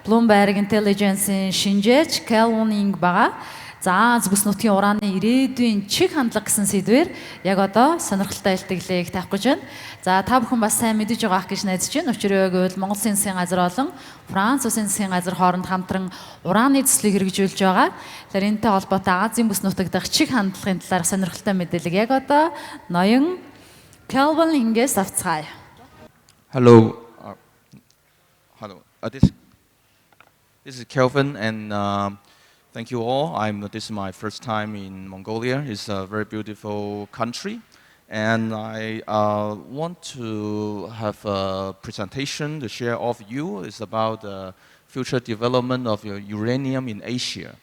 Bloomberg Intelligence-ийн шинжээч Kelvin Nг байгаа. За бүс нутгийн ураны ирээдүйн чиг хандлага гэсэн сэдвээр яг одоо сонирхолтой илтгэлийг тавих гэж байна. За та бүхэн бас сайн мэдэж байгаа гэж найдаж байна. Учир нь гэвэл Монгол улсын засгийн газар болон Франц улсын засгийн газар хооронд хамтран ураны төслийг хэрэгжүүлж байгаа. Тэгэхээр энэтэй холбоотой Азийн бүс нутаг дахь чиг хандлагын талаар сонирхолтой мэдээлэл яг одоо ноён Kelvin Нг-ээс авцгаая. Hello. Hello. This is Kelvin, and thank you all. This is my first time in Mongolia. It's a very beautiful country, and I want to have a presentation to share with you. It's about the future development of uranium in Asia.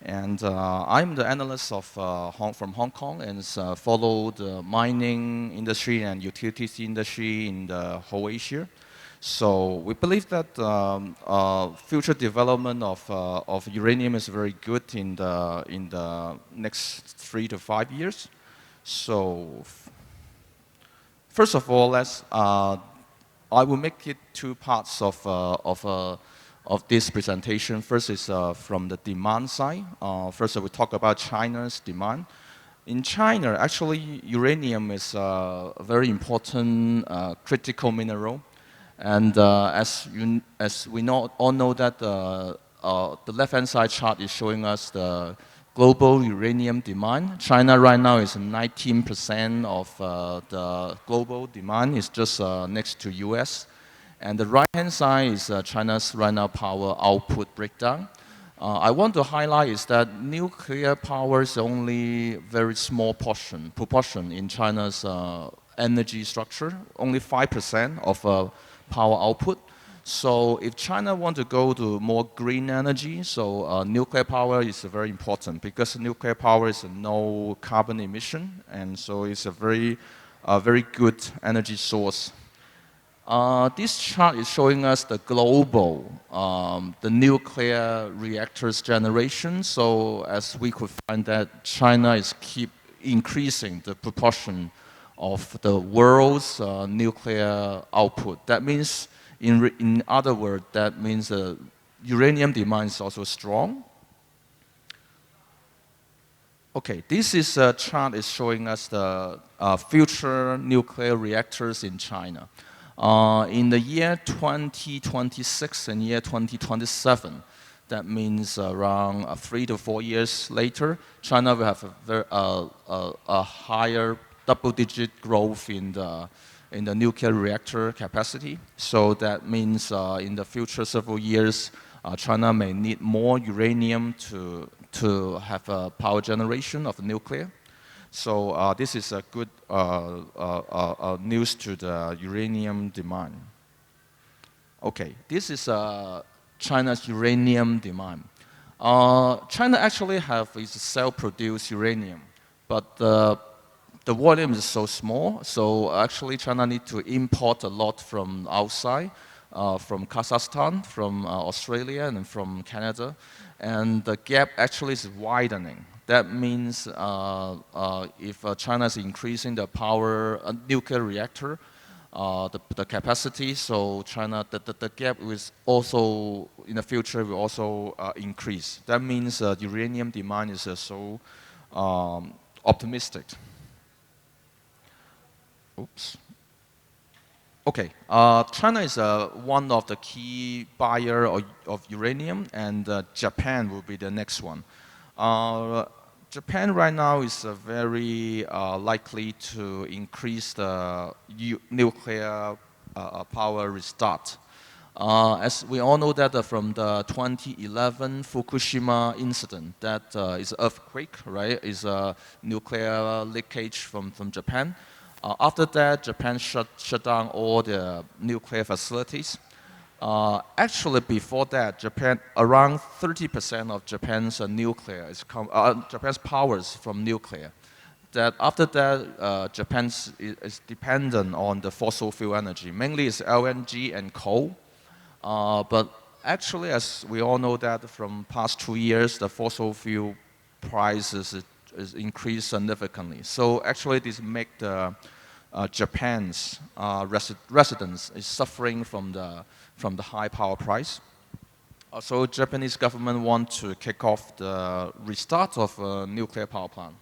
And I'm the analyst from Hong Kong, and follow the mining industry and utilities industry in the whole Asia. So we believe that future development of uranium is very good in the next 3 to 5 years. So first of all, I will make it two parts of this presentation. First is from the demand side. First, we talk about China's demand. In China, actually, uranium is a very important critical mineral. And as we all know that the left-hand side chart is showing us the global uranium demand. China right now is 19% of the global demand. It's just next to US. And the right-hand side is China's right now power output breakdown. I want to highlight is that nuclear power is only very small proportion in China's energy structure, only 5% of power output. So if China want to go to more green energy, so nuclear power is very important because nuclear power is no carbon emission, and so it's a very good energy source. This chart is showing us the global, the nuclear reactors generation. So as we could find that China is keep increasing the proportion of the world's nuclear output. That means, in other words, that means uranium demand is also strong. Okay, this is a chart is showing us the future nuclear reactors in China. In the year 2026 and year 2027, that means around 3 to 4 years later, China will have a higher double-digit growth in the nuclear reactor capacity. So that means in the future several years, China may need more uranium to have a power generation of nuclear. So this is a good news to the uranium demand. Okay, this is China's uranium demand. China actually have its self-produced uranium, but the volume is so small, so actually China needs to import a lot from outside, from Kazakhstan, from Australia, and from Canada. And the gap actually is widening. That means if China is increasing the power nuclear reactor, the capacity, so China, the gap is also, in the future, will also increase. That means uranium demand is so optimistic. Oops. Okay, China is one of the key buyer of uranium, and Japan will be the next one. Japan right now is very likely to increase the nuclear power restart. As we all know that from the 2011 Fukushima incident, that is earthquake, right? Is a nuclear leakage from Japan. After that, Japan shut down all the nuclear facilities. Actually, before that, Japan, around 30% of Japan's nuclear Japan's power is from nuclear. That after that, Japan is dependent on the fossil fuel energy. Mainly it's LNG and coal. But actually, as we all know that from past 2 years, the fossil fuel prices is increased significantly. So actually, this make the Japan's residents is suffering from the high power price. So Japanese government want to kick off the restart of a nuclear power plant.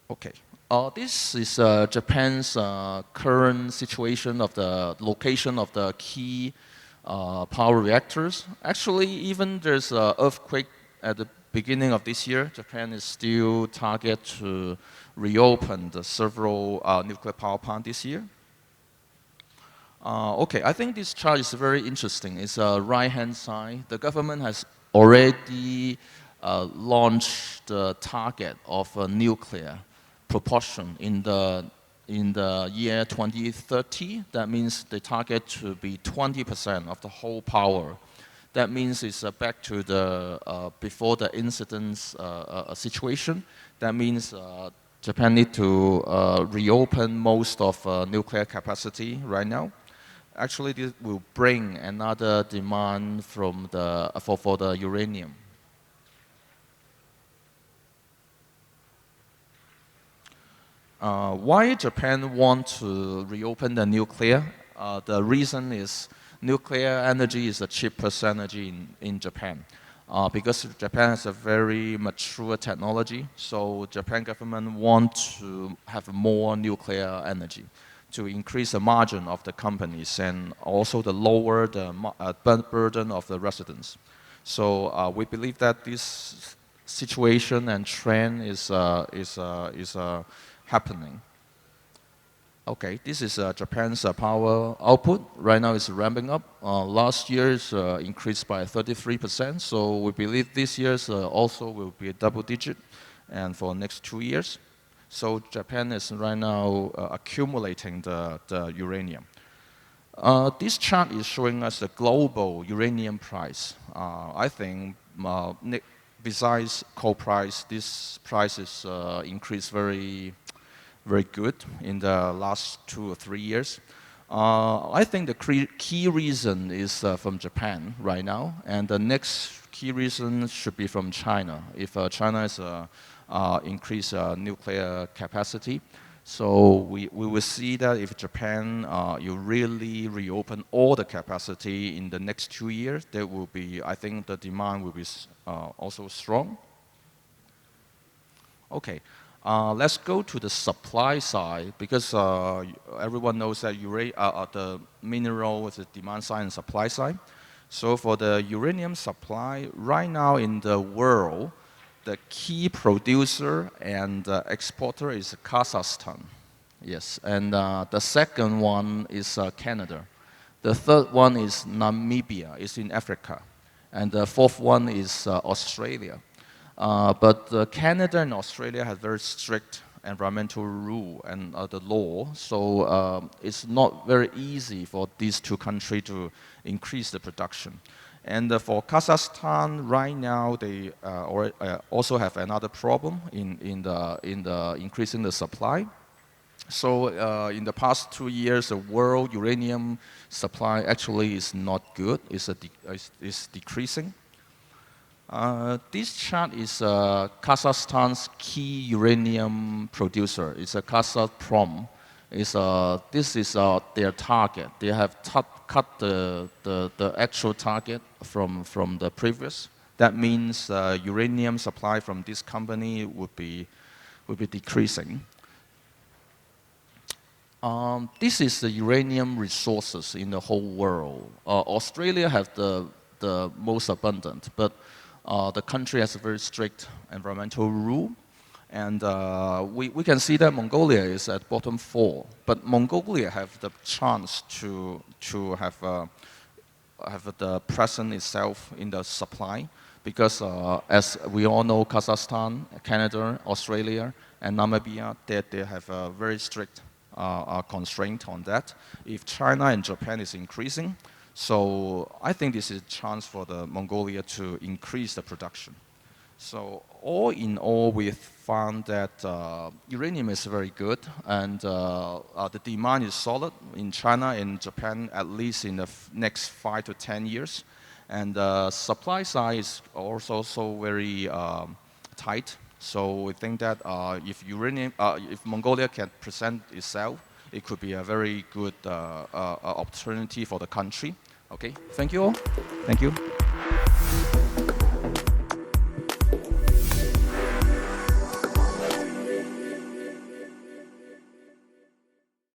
Okay. This is Japan's current situation of the location of the key power reactors. Actually, even there's an earthquake at the beginning of this year, Japan is still target to reopen the several nuclear power plants this year. Okay, I think this chart is very interesting. It's a right-hand side. The government has already launched the target of nuclear proportion in the year 2030. That means the target to be 20% of the whole power. That means it's back to the before the incidents situation. That means Japan need to reopen most of nuclear capacity right now. Actually, this will bring another demand from the for the uranium. Why Japan want to reopen the nuclear? The reason is nuclear energy is the cheapest energy in Japan. Because Japan has a very mature technology, so Japan government want to have more nuclear energy to increase the margin of the companies and also to lower the burden of the residents. So we believe that this situation and trend is happening. Okay, this is Japan's power output. Right now it's ramping up. Last year's increased by 33%, so we believe this year's also will be a double digit, and for next 2 years. So Japan is right now accumulating the uranium. This chart is showing us the global uranium price. I think besides coal price, this price is increased very good in the last 2 or 3 years. I think the key reason is from Japan right now, and the next key reason should be from China. If China is increase nuclear capacity, so we will see that if Japan you really reopen all the capacity in the next 2 years, there will be, I think the demand will be also strong. Okay. Let's go to the supply side, because everyone knows that the mineral is the demand side and supply side. So for the uranium supply, right now in the world, the key producer and exporter is Kazakhstan. Yes, and the second one is Canada. The third one is Namibia, it's in Africa. And the fourth one is Australia. But Canada and Australia have very strict environmental rule and the law, so it's not very easy for these two countries to increase the production. And for Kazakhstan, right now they also have another problem in the increasing the supply. So in the past 2 years, the world uranium supply actually is not good. It's decreasing. This chart is Kazakhstan's key uranium producer. It's a Kazatomprom. This is their target. They have cut the actual target from the previous. That means uranium supply from this company would be decreasing. This is the uranium resources in the whole world. Australia have the most abundant, but the country has a very strict environmental rule. And we can see that Mongolia is at bottom 4, but Mongolia have the chance to have the presence itself in the supply, because as we all know, Kazakhstan, Canada, Australia, and Namibia, they have a very strict constraint on that. If China and Japan is increasing, so I think this is a chance for the Mongolia to increase the production. So all in all, we found that uranium is very good, and the demand is solid in China and Japan, at least in the next 5 to 10 years. And the supply side is also so very tight. So we think that if Mongolia can present itself, it could be a very good opportunity for the country Okay, thank you all. Thank you.